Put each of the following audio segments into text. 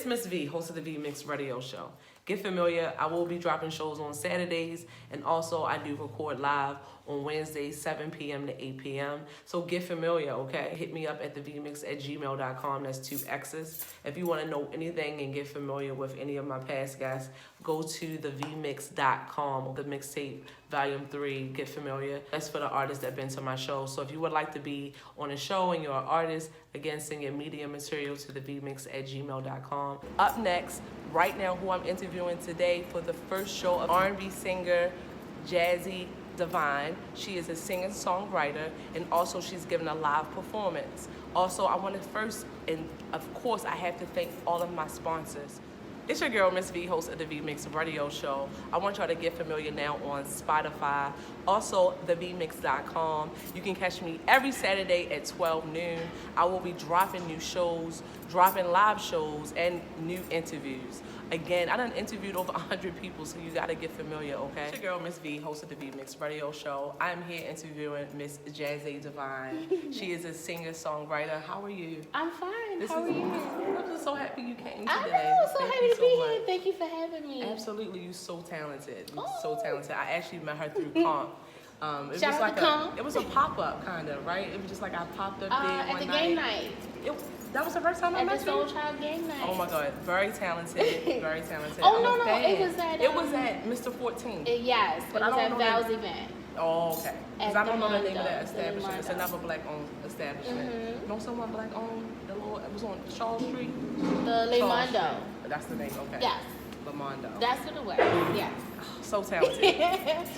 It's Miss V, host of the VMix radio show. Get familiar. I will be dropping shows on Saturdays, and also I do record live on Wednesdays, 7 p.m. to 8 p.m. So get familiar, okay? Hit me up at thevmix@gmail.com. That's 2 X's. If you want to know anything and get familiar with any of my past guests, go to thevmix.com, the mixtape volume 3, get familiar. That's for the artists that have been to my show. So if you would like to be on a show and you're an artist, again, send your media material to thevmix@gmail.com. Up next, right now, who I'm interviewing today for the first show of R&B singer Jazze Divyne. She is a singer-songwriter, and also she's given a live performance. Also, I want to first, and of course, I have to thank all of my sponsors. It's your girl, Miss V, host of the VMix radio show. I want y'all to get familiar now on Spotify. Also, thevmix.com. You can catch me every Saturday at 12 noon. I will be dropping new shows, dropping live shows, and new interviews. Again, I done interviewed over 100 people, so you gotta get familiar, okay? It's your girl, Miss V, host of the VMix radio show. I'm here interviewing Miss Jazze Divyne. She is a singer-songwriter. How are you? I'm fine. How are you? I'm just so happy you came today. I know, so Thank happy you to be so here. much. Thank you for having me. Absolutely, you're so talented. You're so Oh. talented. I actually met her through Comp. It Shout was out like to Comp. it was a pop-up kind of, right? It was just like I popped up there At one the night. game night. That was the first time I At met the you? Soul Child game night. Oh my God, very talented, very talented. Oh, I'm no, a fan. it was at, It was at Mr. 14. Yes, But it I was don't at know Val's that- event. Oh, okay. Because I don't know the name of that Mondo. establishment. It's Mondo. another black-owned establishment. Mhm. You know someone black-owned? It was on Shaw Street? The Le Shaw Mondo. Street. That's the name, okay. Yes. Le Mondo. That's what it was. Yes. So talented.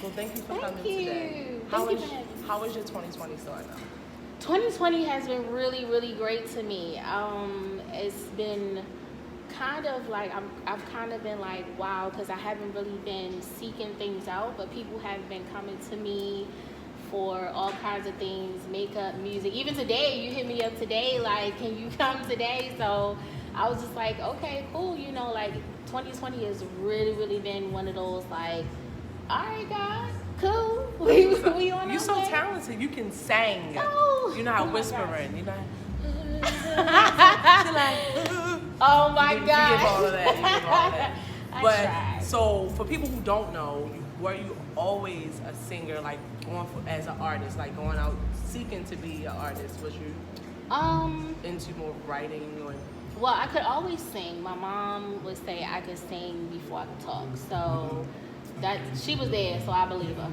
So thank you for coming today. Thank you for having me. How was your 2020 starting out? 2020 has been really, really great to me. It's been kind of like I've kind of been like, wow, because I haven't really been seeking things out, but people have been coming to me for all kinds of things, makeup, music. Even today, you hit me up today, like, can you come today? So I was just like, okay, cool. You know, like 2020 has really, really been one of those like, all right, guys, cool. We on You're our so way. talented. You can sing. Oh, You know how oh my whispering. You know. Oh my You give God. all of that. You give all of that. I But tried. so for people who don't know, were you always a singer, like going for, as an artist, like going out seeking to be an artist? Was you into more writing or? Well, I could always sing. My mom would say I could sing before I could talk. So that she was there, so I believe her.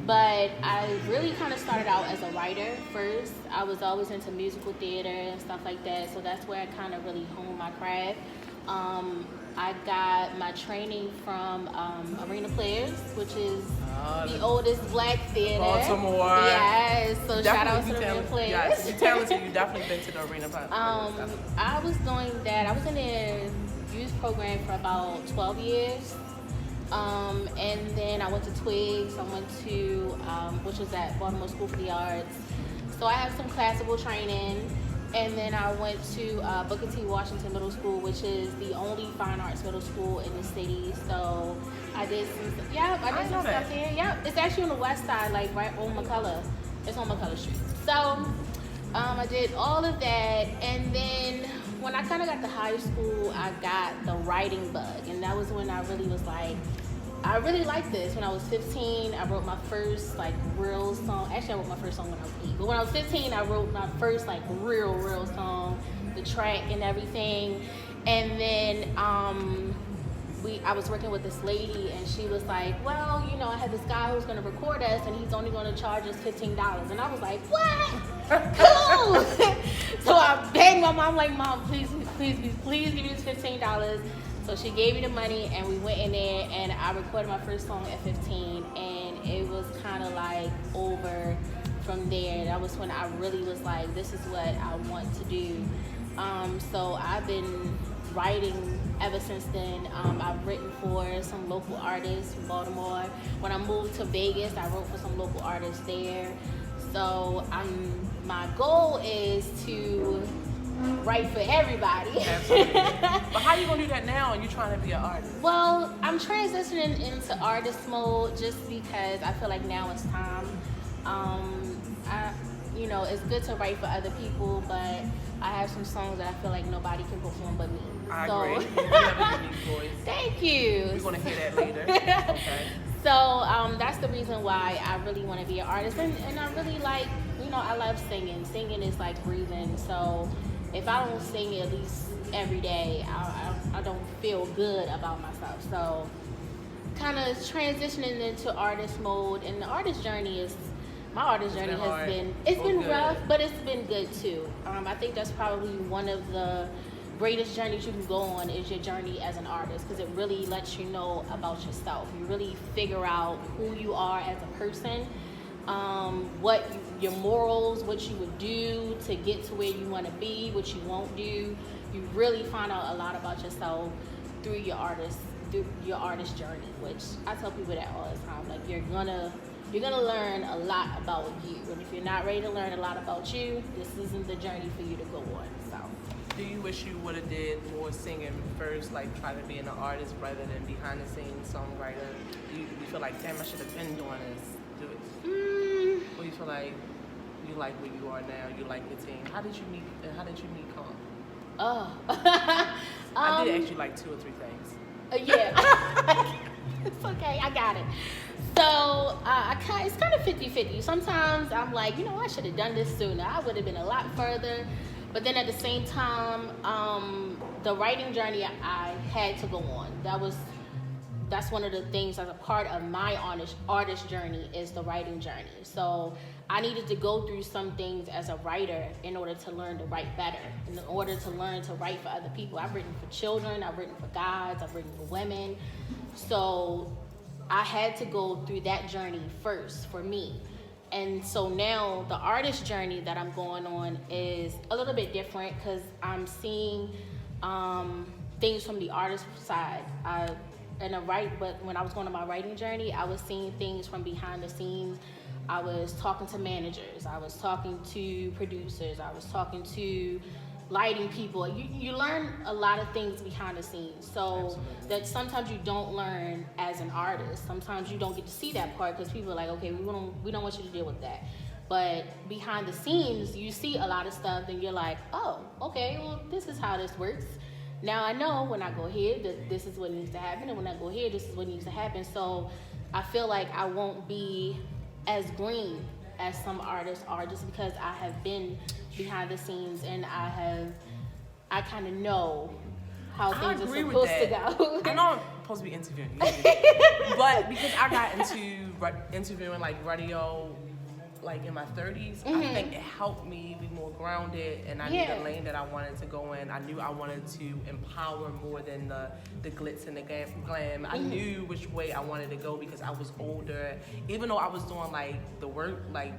But I really kind of started out as a writer first. I was always into musical theater and stuff like that. So that's where I kind of really honed my craft. I got my training from Arena Players, which is the oldest black theater. Baltimore. Yes, so shout out to Definitely the Arena Players. Yes, you're talented. You definitely been to the Arena Players. I was doing that. I was in their youth program for about 12 years. And then I went to Twigs. I went to, which was at Baltimore School for the Arts. So I have some classical training. And then I went to Booker T. Washington Middle School, which is the only fine arts middle school in the city. So I did some stuff there. Yeah, it's actually on the west side, like right on McCullough. It's on McCullough Street. So I did all of that. And then when I kind of got to high school, I got the writing bug. And that was when I really was like, I really liked this. When I was 15, I wrote my first like real song. Actually, I wrote my first song when I was 8. But when I was 15, I wrote my first like real song, the track and everything. And then I was working with this lady, and she was like, well, you know, I had this guy who's going to record us, and he's only going to charge us $15. And I was like, what? Cool. So I begged my mom, like, Mom, please give me this $15. So she gave me the money, and we went in there, and I recorded my first song at 15, and it was kind of like over from there. That was when I really was like, this is what I want to do. So I've been writing ever since then. I've written for some local artists from Baltimore. When I moved to Vegas, I wrote for some local artists there. So my goal is to write for everybody. Absolutely. But how you gonna do that now and you trying to be an artist? Well, I'm transitioning into artist mode just because I feel like now it's time. It's good to write for other people, but I have some songs that I feel like nobody can perform but me. I So, agree. You have a unique voice. Thank you. We're gonna hear that later. Okay. So that's the reason why I really want to be an artist, and I really like, I love singing. Singing is like breathing. So if I don't sing at least every day, I don't feel good about myself. So kind of transitioning into artist mode, and the artist journey has been rough, but it's been good too. I think that's probably one of the greatest journeys you can go on is your journey as an artist, because it really lets you know about yourself. You really figure out who you are as a person, your morals, what you would do to get to where you want to be, what you won't do. You really find out a lot about yourself through your artist journey, which I tell people that all the time. Like, you're gonna learn a lot about you, and if you're not ready to learn a lot about you, this isn't the journey for you to go on. So, do you wish you would have did more singing first, like try to be an artist rather than behind the scenes songwriter? Do you feel like, damn, I should have been doing this? Or you feel like you like where you are now, you like your team? How did you meet Comp? I did ask you like 2 or 3 things. Yeah. It's okay, I got it. So it's kind of 50-50. Sometimes I'm like, I should have done this sooner. I would have been a lot further. But then at the same time, the writing journey I had to go on. That's one of the things as a part of my artist journey is the writing journey. So I needed to go through some things as a writer in order to learn to write better, in order to learn to write for other people. I've written for children, I've written for guys, I've written for women. So I had to go through that journey first for me. And so now the artist journey that I'm going on is a little bit different, because I'm seeing things from the artist side. But when I was going on my writing journey, I was seeing things from behind the scenes. I was talking to managers, I was talking to producers, I was talking to lighting people. You learn a lot of things behind the scenes. So Absolutely. that sometimes you don't learn as an artist. Sometimes you don't get to see that part because people are like, okay, we don't want you to deal with that. But behind the scenes, you see a lot of stuff and you're like, oh, okay, well, this is how this works. Now I know when I go here that this is what needs to happen, and when I go here, this is what needs to happen. So I feel like I won't be as green as some artists are, just because I have been behind the scenes and I kind of know how things are supposed to go. I know I'm supposed to be interviewing you, but because I got into interviewing like radio like in my 30s, I think it helped me be more grounded, and I knew the lane that I wanted to go in. I knew I wanted to empower more than the glitz and the glam. I knew which way I wanted to go because I was older. Even though I was doing like the work, like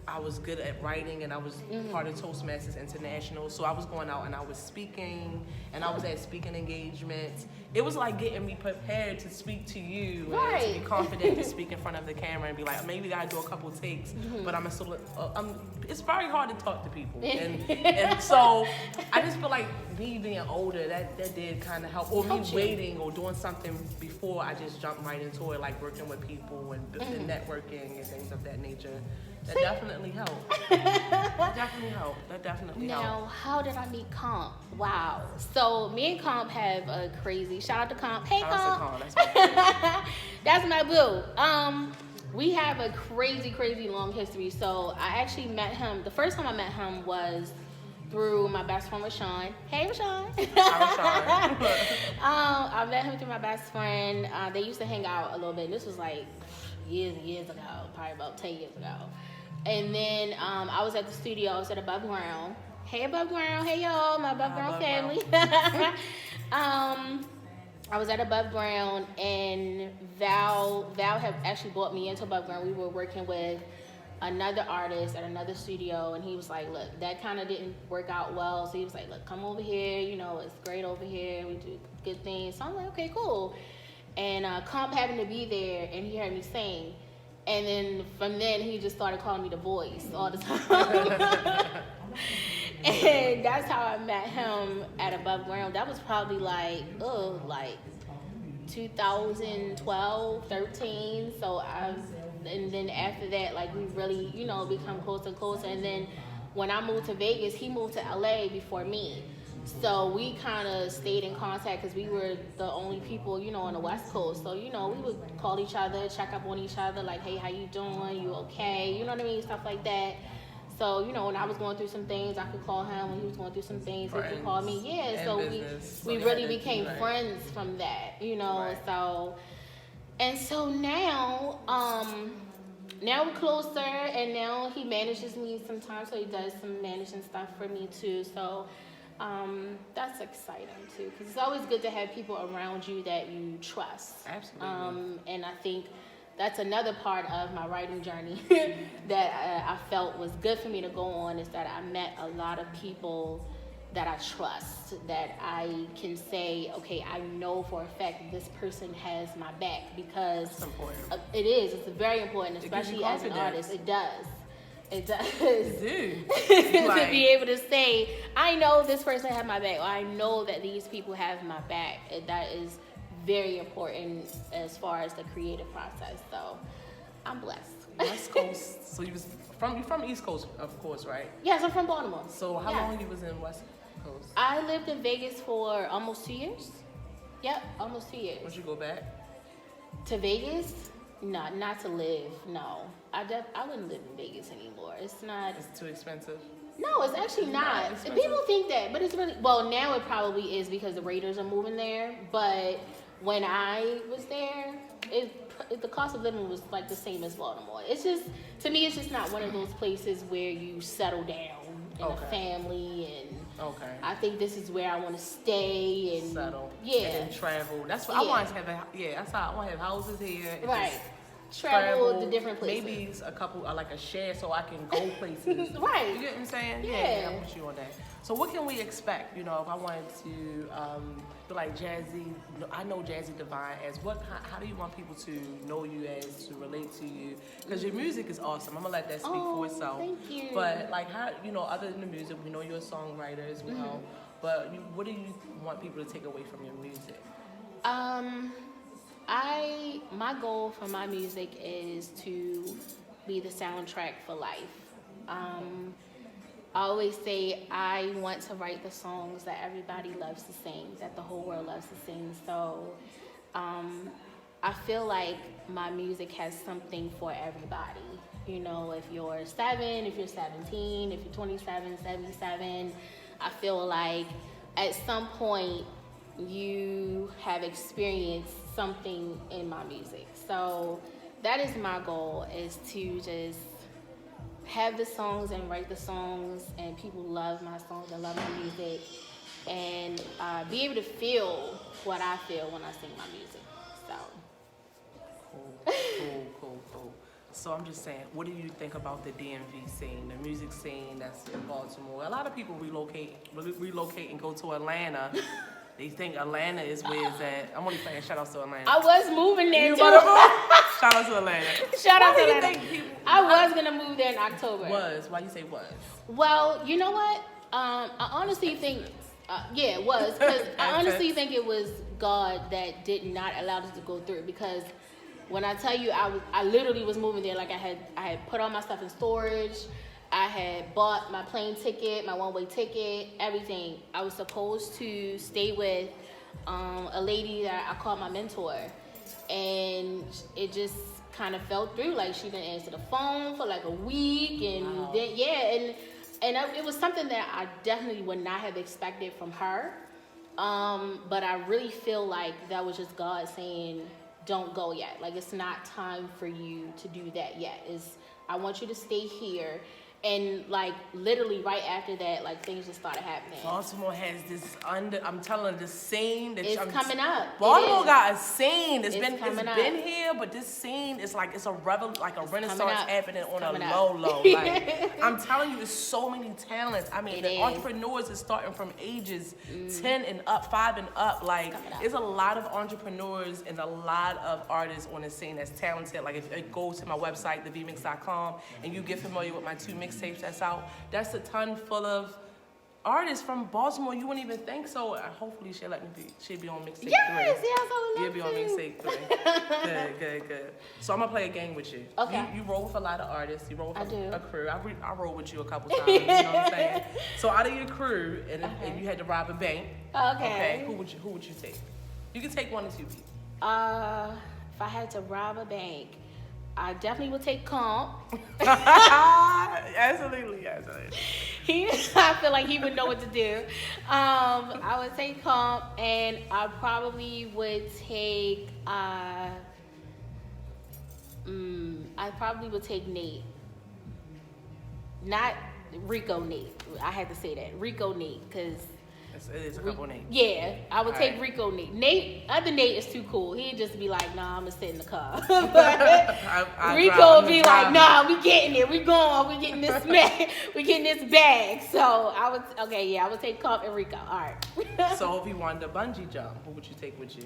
I was good at writing, and I was part of Toastmasters International. So I was going out and I was speaking, and I was at speaking engagements. It was like getting me prepared to speak to you, and to be confident to speak in front of the camera and be like, maybe I do a couple takes, but it's very hard to talk to people. And so I just feel like me being older, that did kind of help. Or me waiting or doing something before I just jumped right into it, like working with people and networking and things of that nature. That definitely helped. That definitely helped. Now, how did I meet Comp? Wow. So me and Comp have a crazy, shout out to Comp. Hey, Comp. That's my boo. We have a crazy long history. So I actually met him, the first time I met him was through my best friend Rashawn. Hey, Rashawn. Hi, Rashawn. I met him through my best friend. They used to hang out a little bit. This was like years and years ago, probably about 10 years ago. And then I was at the studio. I was at Above Ground. Hey, Above Ground. Hey, y'all, my Above Ground family. I was at Above Ground, and Val had actually brought me into Above Ground. We were working with another artist at another studio, and he was like, look, that kind of didn't work out well. So he was like, look, come over here. You know, it's great over here. We do good things. So I'm like, okay, cool. And Comp happened to be there, and he heard me sing. And then from then, he just started calling me the voice all the time. And that's how I met him at Above Ground. That was probably like 2012, 13. So and then after that, like, we really, become closer and closer. And then when I moved to Vegas, he moved to LA before me. So we kind of stayed in contact because we were the only people, you know, on the West Coast. So, you know, we would call each other, check up on each other, like, hey, how you doing? You okay? You know what I mean? Stuff like that. So, you know, when I was going through some things, I could call him. When he was going through some things, he could call me. Yeah, so we really became friends from that, you know. Right. So now, now we're closer, and now he manages me sometimes, so he does some managing stuff for me too. So that's exciting too, because it's always good to have people around you that you trust. Absolutely. And I think that's another part of my writing journey that I felt was good for me to go on, is that I met a lot of people that I trust, that I can say, okay, I know for a fact that this person has my back, because that's important. It is. It's very important, especially as an artist. It does. It does. To be able to say, I know this person has my back, or I know that these people have my back. That is very important as far as the creative process. So I'm blessed. West Coast. So you was from East Coast, of course, right? Yes, I'm from Baltimore. So how long you was in West Coast? I lived in Vegas for almost 2 years. Yep, almost 2 years. Would you go back to Vegas? No, not to live. No, I wouldn't live in Vegas anymore. It's not. It's too expensive. No, it's actually not. People think that, but it's really, well, now it probably is because the Raiders are moving there. But when I was there, the cost of living was like the same as Baltimore. It's just, to me, it's just not one of those places where you settle down in a family, and I think this is where I want to stay and settle. Yeah, and travel. That's what I want to have. That's how I want to have houses here. Right. Travel to different places. Maybe a couple, like a share, so I can go places. Right. You get what I'm saying? Yeah. I'm with you on that. So what can we expect? You know, if I wanted to be like Jazze, I know Jazze Divyne as what? How do you want people to know you as, to relate to you? Because your music is awesome. I'm gonna let that speak for itself. Thank you. But like, how, you know, other than the music, we know you're a songwriter as well. But what do you want people to take away from your music? My goal for my music is to be the soundtrack for life. I always say I want to write the songs that everybody loves to sing, that the whole world loves to sing. So I feel like my music has something for everybody. You know, if you're 7, if you're 17, if you're 27, 77, I feel like at some point you have experienced something in my music. So that is my goal, is to just have the songs and write the songs, and people love my songs and love my music, and be able to feel what I feel when I sing my music. So Cool. So I'm just saying, what do you think about the DMV scene, the music scene that's in Baltimore? A lot of people relocate and go to Atlanta. They think Atlanta is where it's at. I'm only playing shout outs to Atlanta. I was moving there too. Shout out to Atlanta. Shout out to Atlanta. I was gonna move there in October. Why you say was? Well, you know what? I honestly think, it was, because I honestly think it was God that did not allow this to go through. Because when I tell you, I literally was moving there. Like I had put all my stuff in storage. I had bought my plane ticket, my one-way ticket, everything. I was supposed to stay with a lady that I called my mentor, and it just kind of fell through. Like, she didn't answer the phone for like a week, and then it was something that I definitely would not have expected from her. But I really feel like that was just God saying, "Don't go yet. Like, it's not time for you to do that yet. I want you to stay here." And like literally right after that, like things just started happening. Baltimore has this I'm telling the scene that it's coming up. Baltimore got a scene. It's been here, but this scene is like it's a renaissance happening on a low. Like I'm telling you, it's so many talents. I mean, the entrepreneurs is starting from ages 10 and up, 5 and up. Like there's a lot of entrepreneurs and a lot of artists on the scene that's talented. Like if you go to my website, thevmix.com, and you get familiar with my 2 mixtapes that's out, that's a ton full of artist from Baltimore. You wouldn't even think so. Hopefully she'll let me be. She'll be on mixtape 3. Yes, I would You'll love be to. on mixtape 3. Good. So I'm gonna play a game with you. Okay. You roll with a lot of artists. You roll with I do. a crew. I roll with you a couple times. You know what I'm saying? So out of your crew, and you had to rob a bank. Okay. Who would you take? You can take 1 or 2 people. If I had to rob a bank, I definitely would take Comp. Absolutely. I feel like he would know what to do. I would take Comp, and I probably would take. I probably would take Nate. Not Rico Nate. I had to say that Rico Nate because. It is a couple names. Yeah, I would take right. Rico Nate. Other Nate is too cool. He'd just be like, nah, I'm gonna sit in the car. Rico would be like, nah, we getting it. We going. We getting this we getting this bag. So I would take Comp and Rico. All right. So if you wanted to bungee jump, who would you take with you?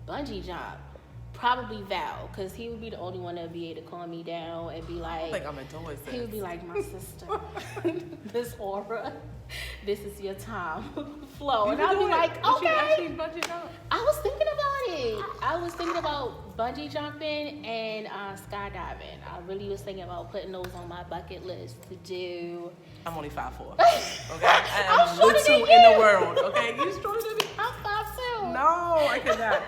Bungee jump. Probably Val, because he would be the only one that would be able to calm me down and be like, I think I'm endorsing. he would be like, my sister, this aura, this is your time, flow. And I'd be like, okay. You actually bungee jump? I was thinking about it. I was thinking about bungee jumping and skydiving. I really was thinking about putting those on my bucket list to do. I'm only 5'4". Okay, I am shorter than little you. in the world. Okay, you shorter than me? I'm 5'2". No, I cannot.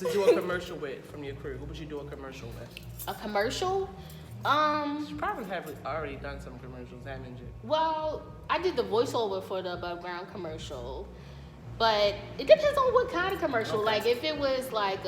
To do a commercial with from your crew, who would you do a commercial with? A commercial? You probably have already done some commercials, haven't you? Well, I did the voiceover for the Above Ground commercial, but it depends on what kind of commercial. Okay. Like if it was like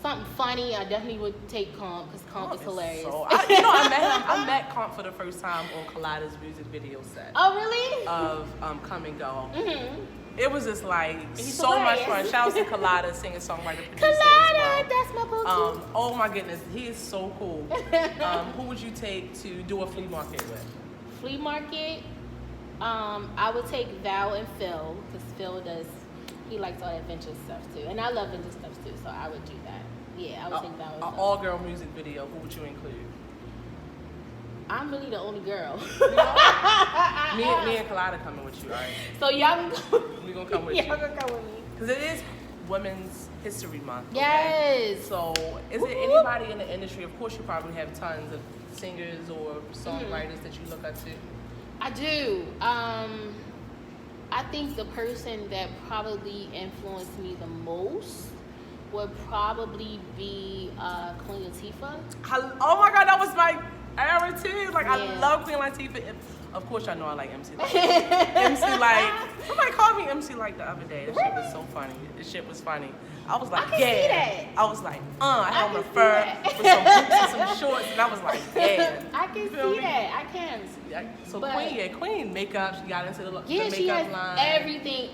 something funny, I definitely would take Comp because Comp is hilarious. So, I met Comp for the first time on Collada's music video set. Oh really? Of Come and Go. Mm-hmm. It was just like He's so much hilarious. fun. Shout out to Collada, singer, songwriter, producer Collada, as well. that's my boo-boo. Oh my goodness, he is so cool. Who would you take to do a flea market with? Flea market, I would take Val and Phil because he likes all adventure stuff too, and I love adventure stuff too, so I would do that. Yeah, I would take Val and An Phil. all-girl music video. Who would you include? I'm really the only girl. Me and Collada coming with you, all right? So y'all can come. We gonna come with Y'all you. gonna come with me. Because it is Women's History Month. Okay? Yes. So, is there anybody in the industry? Of course, you probably have tons of singers or songwriters that you look up to. I do. I think the person that probably influenced me the most would probably be Queen Latifah. Oh my God, that was my era too. Like I Yeah. love Queen Latifah. Of course, y'all know I like MC Light. MC Light. Somebody called me MC Light the other day. That shit was so funny. This shit was funny. I was like, I can yeah. see that. I was like, I had on can a see fur that. with some boots and some shorts, and I was like, yeah. I can You feel see me? that. I can. So But- Queen makeup. She got into the Yeah, makeup she has line. everything.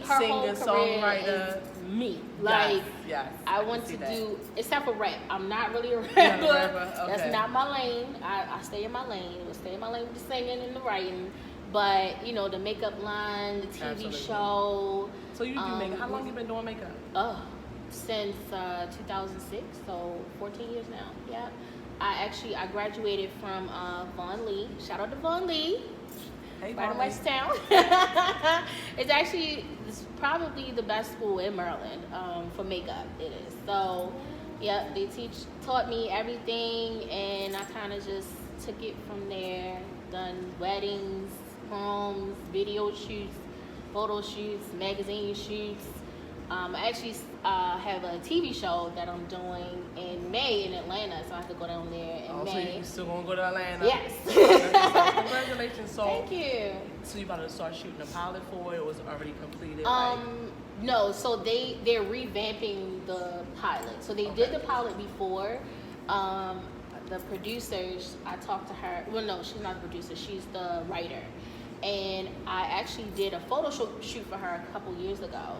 Her whole Singer, career songwriter. is me. Like yes, I can want see to that. do, except for rap. I'm not really a not rapper. a rapper? Okay. That's not my lane. I stay in my lane. I stay in my lane with the singing and the writing. But you know, the makeup line, the TV Absolutely. show. So you do makeup. How long you been doing makeup? Since 2006, so 14 years now. Yeah. I graduated from Vaughn Lee. Shout out to Vaughn Lee. Hey, Right in Bobby. West Town. It's probably the best school in Maryland for makeup. It is. So, yeah, they taught me everything, and I kind of just took it from there. Done weddings, proms, video shoots, photo shoots, magazine shoots. I actually have a TV show that I'm doing in May in Atlanta, so I have to go down there in So May. you still gonna go to Atlanta? Yes. Congratulations. So, Thank you. So you about to start shooting a pilot for it, or was it already completed? No, so they're revamping the pilot. So they did the pilot before. The producers, I talked to her. Well, no, she's not the producer. She's the writer. And I actually did a photo shoot for her a couple years ago.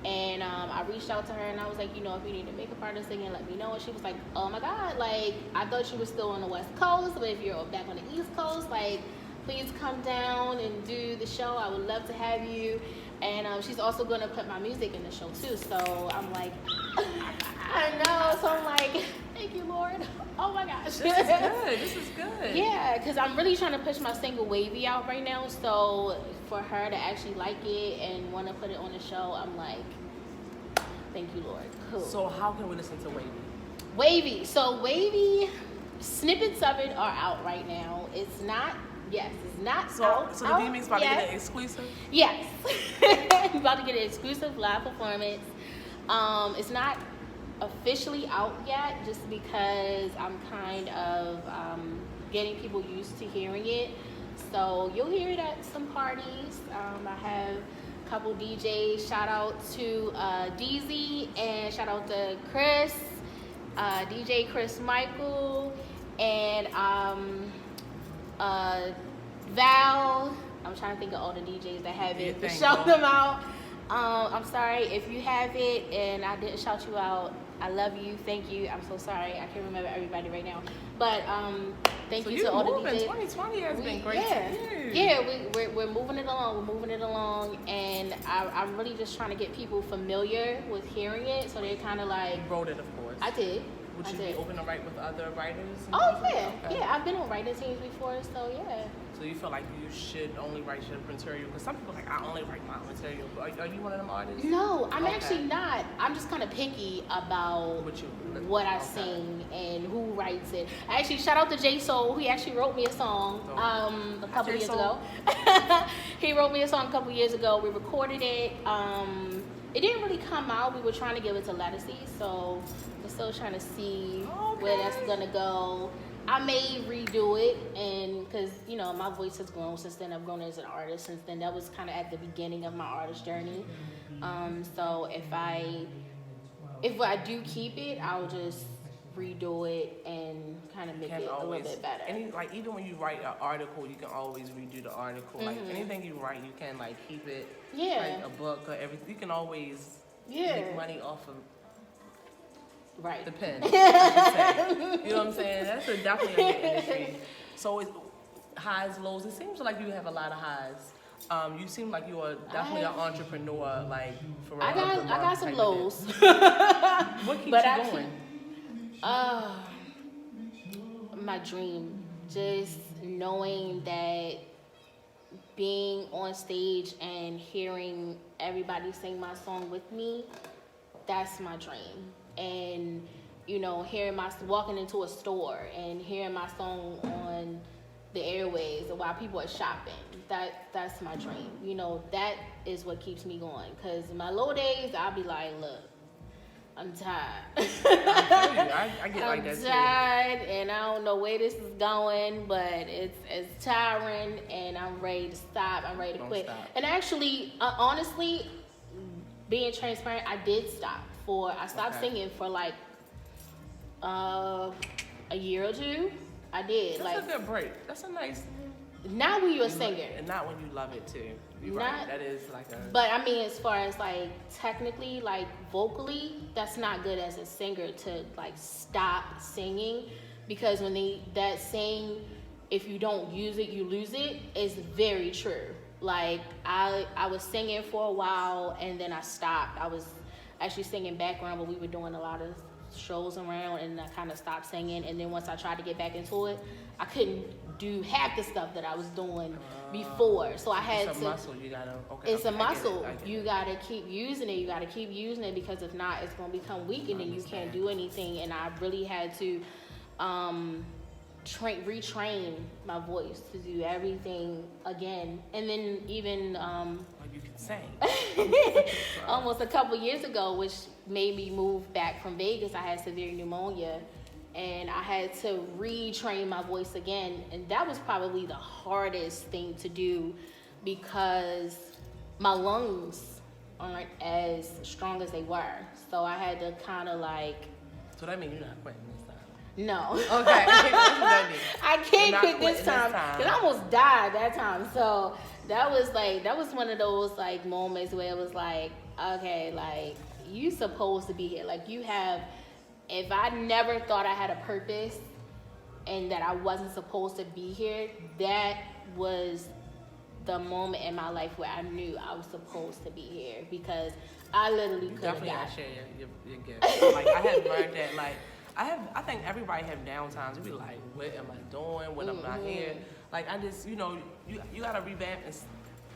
And I reached out to her and I was like, you know, if you need a makeup artist again, let me know. And she was like, oh my God, like, I thought you were still on the West Coast, but if you're back on the East Coast, like, please come down and do the show. I would love to have you. And she's also going to put my music in the show too. So I'm like, I know. So I'm like, Thank you, Lord. Oh my gosh. This is good. This is good. Yeah, because I'm really trying to push my single Wavy out right now. So for her to actually like it and want to put it on the show, I'm like, thank you, Lord. Cool. So how can we listen to Wavy? Wavy. So Wavy, snippets of it are out right now. It's not out. So the VMix about to get an exclusive? Yes. We're about to get an exclusive live performance. It's not officially out yet, just because I'm kind of getting people used to hearing it. So you'll hear it at some parties. I have a couple DJs. Shout out to DZ and shout out to Chris, DJ Chris Michael, and Val. I'm trying to think of all the DJs that have it. Shout them out. I'm sorry if you have it and I didn't shout you out. I love you. Thank you. I'm so sorry. I can't remember everybody right now. But thank you to all the DJs. 2020 has been great. We're moving it along. We're moving it along. And I'm really just trying to get people familiar with hearing it. So they're kind of like... You wrote it, of course. I did. Would you be open to write with other writers? Oh, yeah. Okay. Yeah, I've been on writing teams before. So, yeah. So you feel like you should only write your material? Because some people are like, I only write my material. Are you one of them artists? No, I'm actually not. I'm just kind of picky about what I sing and who writes it. Actually, shout out to J Soul. He actually wrote me a song a couple years ago. He wrote me a song a couple years ago. We recorded it. It didn't really come out. We were trying to give it to Lettucey, so we're still trying to see where that's gonna go. I may redo it, and because my voice has grown since then. I've grown as an artist since then. That was kind of at the beginning of my artist journey. So if I do keep it, I'll just redo it and kind of make it a little bit better. Even when you write an article, you can always redo the article. Like anything you write, you can keep it. Yeah. Like a book or everything. You can always make money off of. Right. The pen, I should say. You know what I'm saying? That's definitely a good industry. So it's highs, lows. It seems like you have a lot of highs. You seem like you are definitely an entrepreneur, for real. I got some lows. What keeps you going? My dream. Just knowing that being on stage and hearing everybody sing my song with me, that's my dream. And hearing walking into a store and hearing my song on the airwaves while people are shopping, that's my dream. That is what keeps me going. Because in my low days, I'll be like, look, I'm tired. I feel you. I get like that too. I'm tired, and I don't know where this is going, but it's tiring, and I'm ready to stop. I'm ready to quit. Stop. And actually, honestly, being transparent, I did stop. I stopped singing for a year or two. I did. That's a good break. That's a nice. Not when you're a singer. And not when you love it too. You're right. That is a. But I mean, as far as technically, vocally, that's not good as a singer to stop singing, because when that saying, if you don't use it, you lose it, is very true. I was singing for a while and then I stopped. I was actually singing background, but we were doing a lot of shows around, and I kind of stopped singing. And then once I tried to get back into it, I couldn't do half the stuff that I was doing before. So I had it's a muscle. You gotta. It's a muscle. You gotta keep using it. You gotta keep using it, because if not, it's gonna become weak, and then you can't do anything. And I really had to retrain my voice to do everything again. And then even you can sing. Almost a couple years ago, which made me move back from Vegas, I had severe pneumonia, and I had to retrain my voice again. And that was probably the hardest thing to do, because my lungs aren't as strong as they were. So I had to kind of So that means you're not quitting this time? No. Okay. I can't quit this time, because I almost died that time. So that was one of those moments where it was okay, you supposed to be here. If I never thought I had a purpose and that I wasn't supposed to be here, that was the moment in my life where I knew I was supposed to be here, because I literally could have died. Definitely, I share your gift. I had learned that I think everybody have downtimes. You be like, what am I doing when I'm not here? Like I just, you gotta revamp.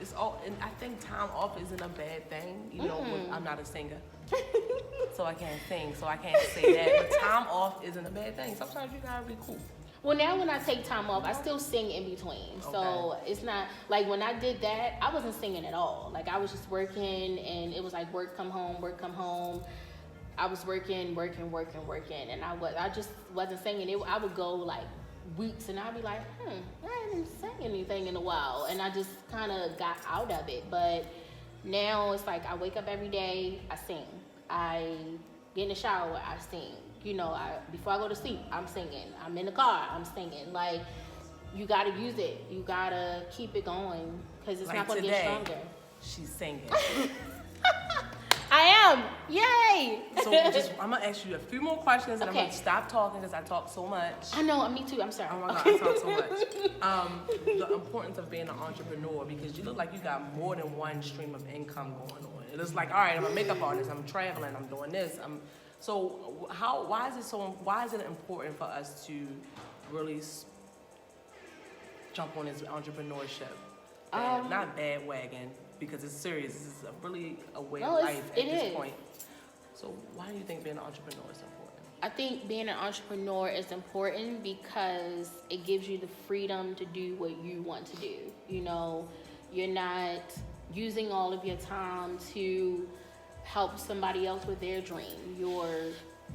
It's all, and I think time off isn't a bad thing. I'm not a singer, so I can't sing, so I can't say that. But time off isn't a bad thing. Sometimes you gotta be cool. Well, now when I take time off, I still sing in between. So it's not like when I did that, I wasn't singing at all. Like I was just working, and it was like work, come home, work, come home. I was working, and I just wasn't singing. I would go like weeks, and I'd be like, I haven't sang anything in a while, and I just kind of got out of it. But now it's like I wake up every day, I sing. I get in the shower, I sing. Before I go to sleep, I'm singing. I'm in the car, I'm singing. Like, you gotta use it. You gotta keep it going, because it's not gonna get stronger. She's singing. I am. Yay! So I'm gonna ask you a few more questions, and I'm gonna stop talking because I talk so much. I know, me too. I'm sorry. Oh my God, I talk so much. The importance of being an entrepreneur, because you look like you got more than one stream of income going on. It looks like, all right, I'm a makeup artist. I'm traveling. I'm doing this. So why is it important for us to really jump on this entrepreneurship? Not bandwagon, because it's serious. This is really a way of life at this point. So why do you think being an entrepreneur is important? I think being an entrepreneur is important because it gives you the freedom to do what you want to do. You're not using all of your time to help somebody else with their dream. You're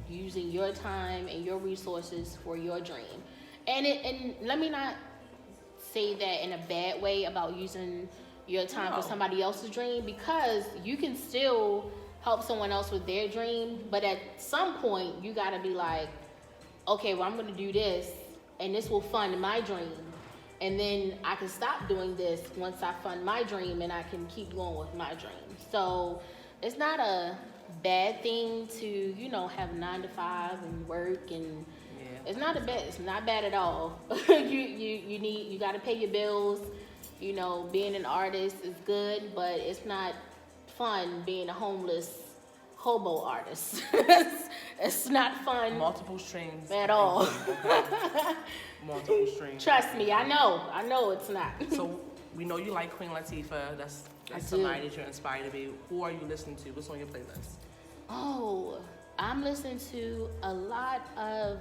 using your time and your resources for your dream. And let me not say that in a bad way about using your time for somebody else's dream, because you can still help someone else with their dream, but at some point you gotta be like, okay, well, I'm gonna do this, and this will fund my dream, and then I can stop doing this once I fund my dream, and I can keep going with my dream. So it's not a bad thing to have 9 to 5 and work, and it's not bad at all. you gotta pay your bills. Being an artist is good, but it's not fun being a homeless hobo artist. It's not fun. Multiple streams at all. Multiple streams. Trust me, I know it's not. So we know you like Queen Latifah. That's somebody that you're inspired to be. Who are you listening to? What's on your playlist? Oh, I'm listening to a lot of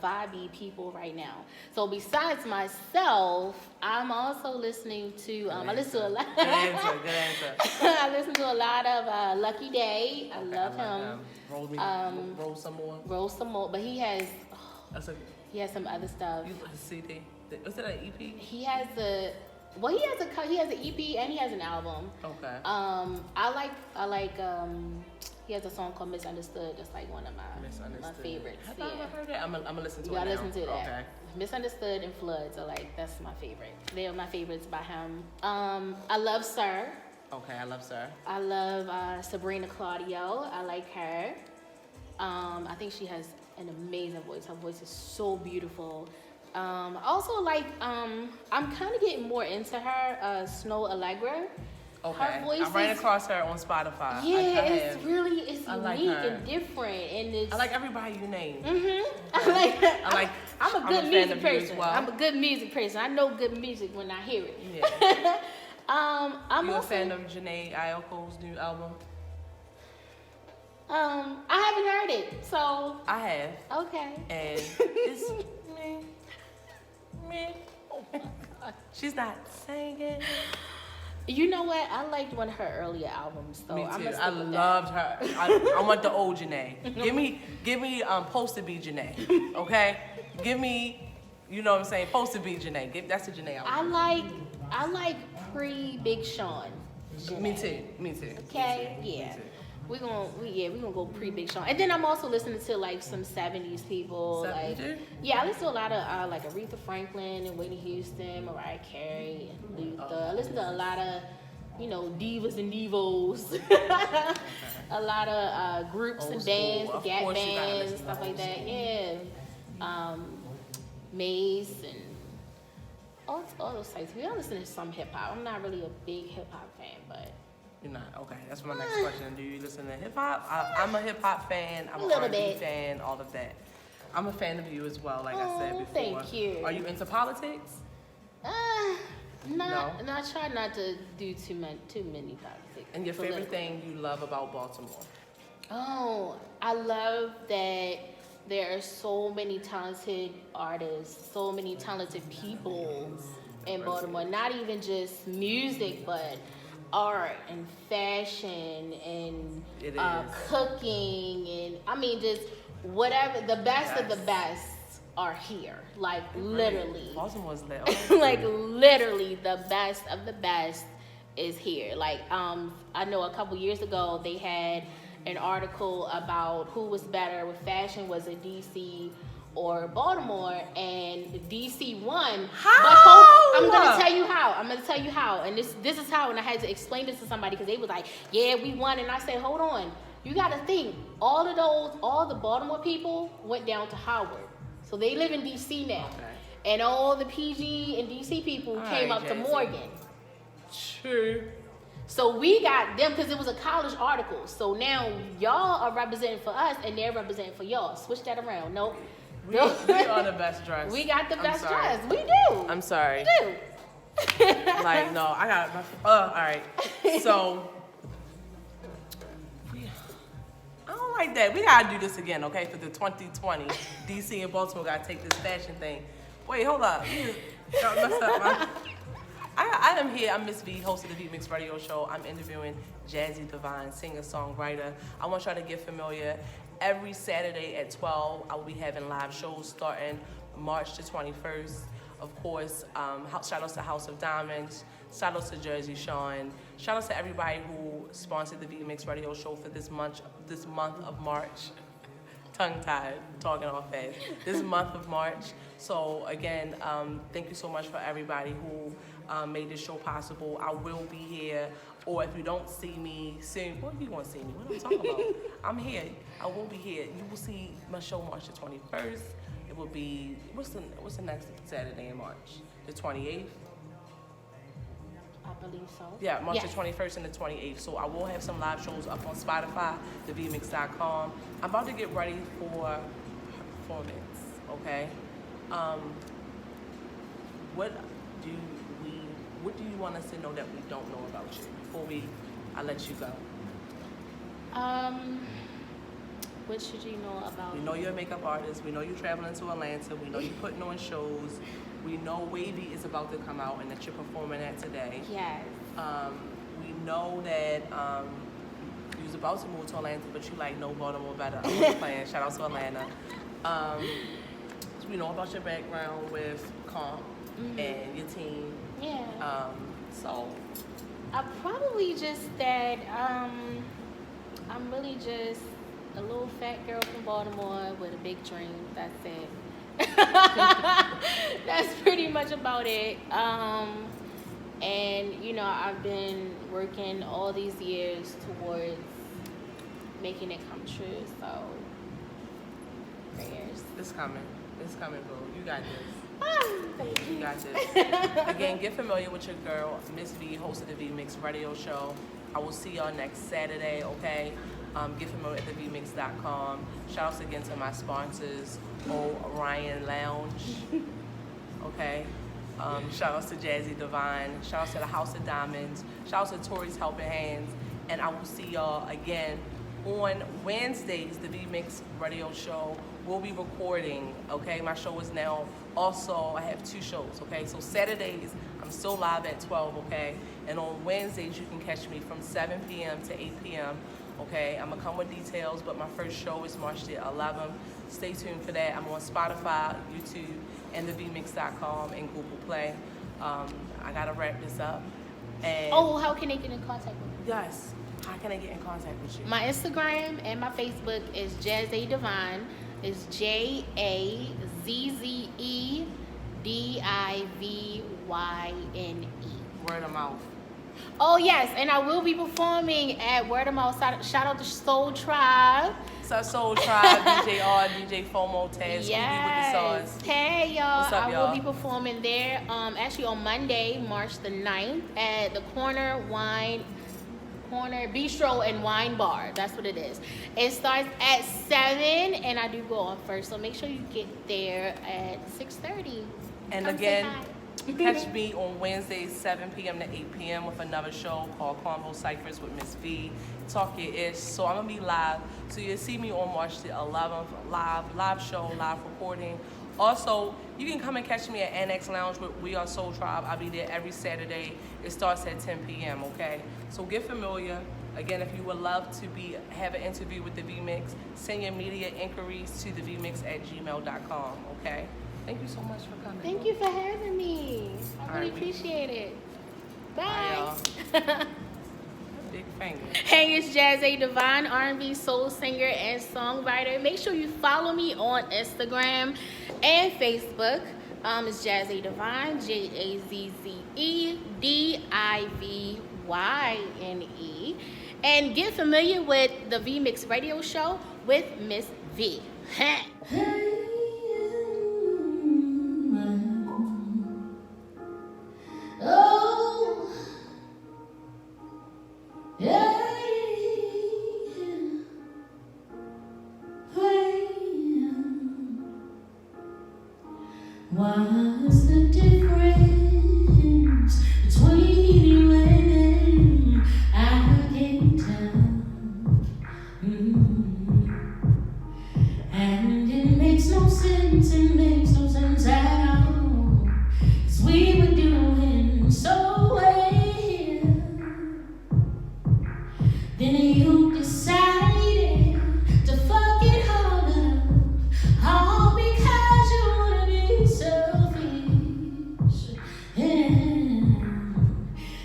vibey people right now. So besides myself, I'm also listening to, I listen to a lot. Good answer. I listen to a lot of Lucky Day. I love him. Roll some more. Roll some more, but he has some other stuff. A CD? Is it an EP? He has an EP and he has an album. Okay. I like he has a song called Misunderstood. That's like one of my favorites. Have I ever heard that? I'm gonna listen to it. You gotta now. listen to that. Okay. Misunderstood and Floods are that's my favorite. They are my favorites by him. I love Sir. Okay, I love Sir. I love Sabrina Claudio. I like her. I think she has an amazing voice. Her voice is so beautiful. Also, I'm kind of getting more into her, Snow Allegra. Okay, her voice I ran across her on Spotify. Yeah, it's unique and different, and it's. I like everybody you name. I'm a good music person. Well. I'm a good music person. I know good music when I hear it. Yeah. I'm you a fan of Janae Aiko's new album? I haven't heard it, so. I have. Okay. And it's me. Oh my God. She's not singing. You know what? I liked one of her earlier albums, though. Me too. I loved her. I want the old Janae. Give me Post to Be Janae. Okay? Give me, you know what I'm saying? Post to Be Janae. That's the Janae album. I like pre-Big Sean. Janae. Me too. Okay? Yeah. We're gonna go pre-Big Sean. And then I'm also listening to some 70s people. I listen to a lot of Aretha Franklin and Whitney Houston, Mariah Carey, and Luther. I listen to a lot of divas and divos. A lot of groups and bands, Gap bands, stuff like that. Yeah. Maze and all those types. We all listen to some hip hop. I'm not really a big hip hop fan, but. You're not? Okay, that's my next question. Do you listen to hip hop? I'm a hip hop fan. I'm a an R&B fan, all of that. I'm a fan of you as well, like I said before. Thank you. Are you into politics? No. I try not to do too many politics. And your favorite thing you love about Baltimore? Oh, I love that there are so many talented artists, so many talented people in Baltimore. Not even just music, but art and fashion and cooking and I mean just whatever. The best of the best are here. Like literally. Baltimore's lit. Like literally the best of the best is here. Like I know a couple years ago they had an article about who was better with fashion, was it DC or Baltimore, and DC won. How? I'm gonna tell you how. And this is how, and I had to explain this to somebody because they was like, yeah, we won. And I said, hold on, you gotta think, all the Baltimore people went down to Howard. So they live in DC now. Okay. And all the PG and DC people came up to Morgan. True. So we got them because it was a college article. So now y'all are representing for us and they're representing for y'all. Switch that around. Nope. We are the best dressed. We got the best dressed. We do. I'm sorry. We do. Like, no, I got my... all right. So... I don't like that. We got to do this again, okay? For the 2020. DC and Baltimore got to take this fashion thing. Wait, hold up. Don't mess up I am here. I'm Miss V, host of the VMix radio show. I'm interviewing Jazze Divyne, singer-songwriter. I want y'all to get familiar. Every Saturday at 12, I will be having live shows starting March the 21st. Of course, shout outs to House of Diamonds. Shout outs to Jersey Sean. Shout outs to everybody who sponsored the VMix radio show for this month of March. Tongue-tied, talking all fast. This month of March. So again, thank you so much for everybody who made this show possible. I will be here, or if you don't see me soon, what are you gonna see me? What am I talking about? I'm here. I will be here. You will see my show March the 21st. It will be what's the next Saturday in March? The 28th. I believe so. Yeah, March the 21st and the 28th. So I will have some live shows up on Spotify, thevmix.com. I'm about to get ready for performance. Okay. What do you want us to know that we don't know about you before I let you go? What should you know about We know you're a makeup artist. We know you're traveling to Atlanta. We know you're putting on shows. We know Wavy is about to come out and that you're performing at today. Yes. We know that you was about to move to Atlanta, but you like no Baltimore better. I'm just playing. Shout out to Atlanta. We know about your background with Comp and your team. Yeah. So I probably just that I'm really just a little fat girl from Baltimore with a big dream. That's it. That's pretty much about it. And you know, I've been working all these years towards making it come true. So prayers. It's coming, bro. You got this. Thank you. You got this. Again, get familiar with your girl, Miss V, host of the VMix radio show. I will see y'all next Saturday, okay? Get familiar at thevmix.com. Shout outs again to my sponsors, Orion Lounge, okay? Shout outs to Jazze Divyne. Shout outs to the House of Diamonds. Shout outs to Tori's Helping Hands. And I will see y'all again on Wednesdays, the VMix radio show. We'll be recording, okay? My show is now also, I have 2 shows, okay? So Saturdays, I'm still live at 12, okay? And on Wednesdays, you can catch me from 7 p.m. to 8 p.m., okay? I'm gonna come with details, but my first show is March the 11th. Stay tuned for that. I'm on Spotify, YouTube, and thevmix.com and Google Play. I gotta wrap this up. And how can they get in contact with me? yes, how can I get in contact with you? My Instagram and my Facebook is Jazze Divyne. It's JAZZEDIVYNE. Word of mouth. Oh yes, and I will be performing at Word of Mouth. Shout out to Soul Tribe. So Soul Tribe, DJ R, DJ FOMO, Taz, Yes. Scooby with the sauce. Hey y'all. What's up, I y'all? will be performing there. Actually on Monday, March the 9th at the Corner Wine corner. Bistro and Wine Bar. That's what it is. It starts at 7, and I do go on first. So make sure you get there at 6:30. And Come again, say hi. catch me on Wednesdays, 7 p.m. to 8 p.m. with another show called Combo Cyphers with Miss V. Talk your ish. So I'm going to be live. So you'll see me on March the 11th, live show, live recording. Also, you can come and catch me at Annex Lounge with We Are Soul Tribe. I'll be there every Saturday. It starts at 10 p.m., okay? So get familiar. Again, if you would love to have an interview with the VMix, send your media inquiries to thevmix@gmail.com, okay? Thank you so much for coming. Thank you for having me. I really appreciate it. Bye. Big finger. Hey, it's Jazze, Divyne, R&B soul singer and songwriter. Make sure you follow me on Instagram and Facebook. It's Jazze Divyne, JAZZE-DIVYNE. And get familiar with the VMix radio show with Miss V. Oh, yeah. What's the difference between you and I can't tell. And it makes no sense, at all. 'Cause we were doing so well. Then you decided to fuck it all up, all because you wanna be selfish.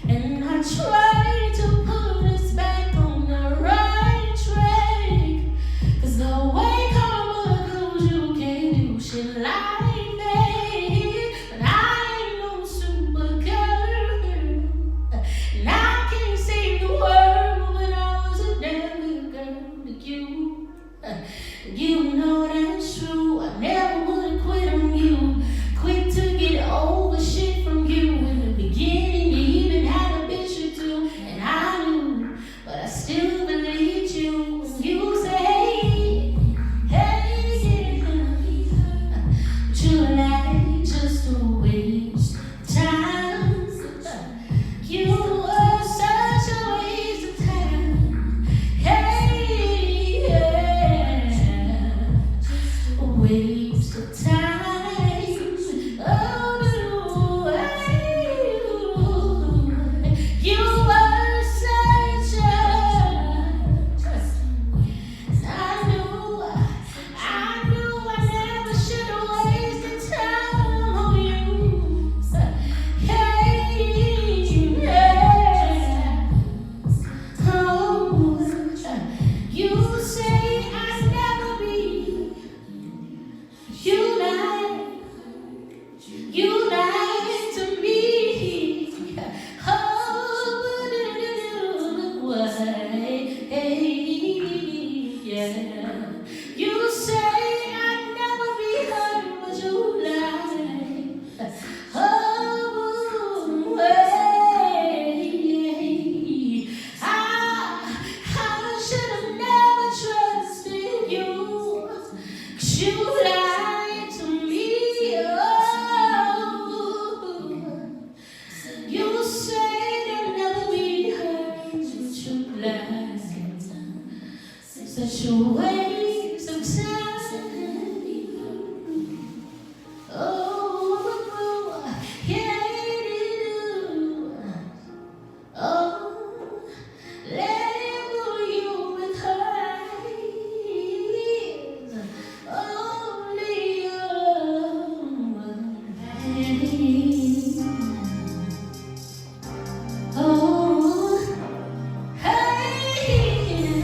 And I tried to put us back on the right track, 'cause the way karma goes, you can't do shit like that. But I ain't no supergirl, and I can't save the world, but I was a damn good girl to you. You know that's true. I never would quit on you. Quick to get over shit from you. In the beginning, you even had a bitch or two, and I knew, but I still believed you when you say, hey, yeah, but you like just to waste time. You were such a waste of time. Hey, yeah, a waste of time. Oh, you were such a. I knew I never should have wasted time on you. Hey, yeah. Oh, you say I'd never be. You lied to me. Oh, yeah. You say I'd never be hurt, but you lied. Oh, I should have never trusted you, 'cause you lied to me. Oh, you said I'd never be hurt, but you lied. Such a waste of time. Oh, yeah, you. Oh, label you with her eyes. Only you. Oh, hey.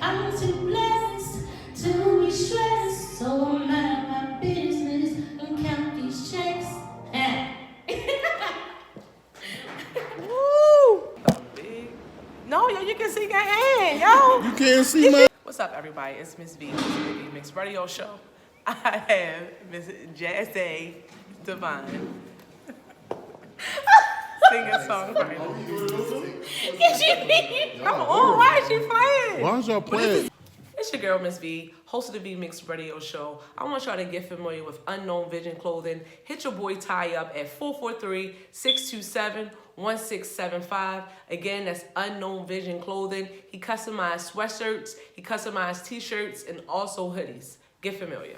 I'm too blessed to be stressed, so I'm out of my business and count these checks. Woo! Big. No, yo, you can see your hand, yo. You can't see my. What's up, everybody? It's Miss V, the VMix Radio Show. I have Miss Jazze Divyne. Singer songwriter. Come on, why is she playing? Why is y'all playing? It's your girl, Miss V, host of the VMix Radio Show. I want y'all to get familiar with Unknown Vision Clothing. Hit your boy Ty up at 443-627-1675. Again, that's Unknown Vision Clothing. He customized sweatshirts, he customized t-shirts, and also hoodies. Get familiar.